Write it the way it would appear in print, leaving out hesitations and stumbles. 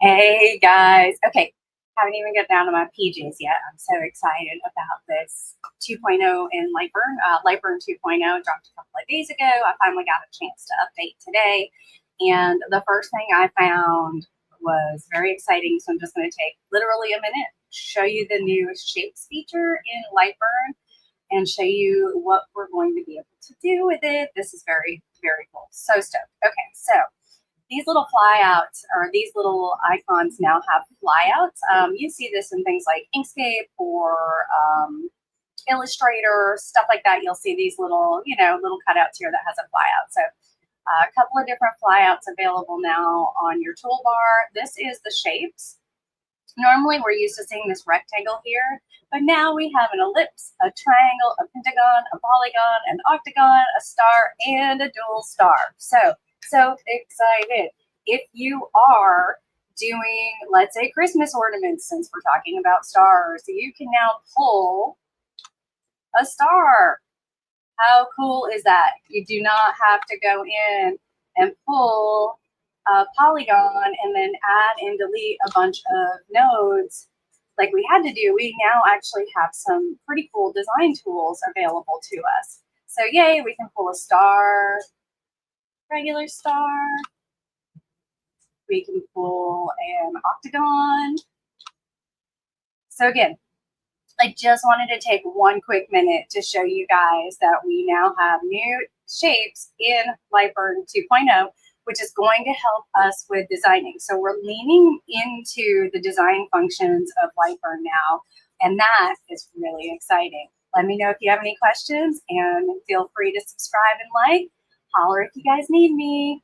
Hey guys. Okay, haven't even got down to my PJs yet. I'm so excited about this 2.0 in LightBurn. LightBurn 2.0 dropped a couple of days ago. I finally got a chance to update today. And the first thing I found was very exciting. So I'm just going to take literally a minute, show you the new shapes feature in LightBurn and show you what we're going to be able to do with it. This is very, very cool. So stoked. Okay, so these little flyouts or these little icons now have flyouts. You see this in things like Inkscape or Illustrator, stuff like that. You'll see these little, little cutouts here that has a flyout. So a couple of different flyouts available now on your toolbar. This is the shapes. Normally we're used to seeing this rectangle here, but now we have an ellipse, a triangle, a pentagon, a polygon, an octagon, a star, and a dual star. So excited. If you are doing, let's say, Christmas ornaments, since we're talking about stars, you can now pull a star. How cool is that? You do not have to go in and pull a polygon and then add and delete a bunch of nodes like we had to do. We now actually have some pretty cool design tools available to us. So yay, we can pull a star, regular star. We can pull an octagon. So again, I just wanted to take one quick minute to show you guys that we now have new shapes in LightBurn 2.0, which is going to help us with designing. So we're leaning into the design functions of LightBurn now, and that is really exciting. Let me know if you have any questions, and feel free to subscribe and like. Holler if you guys need me.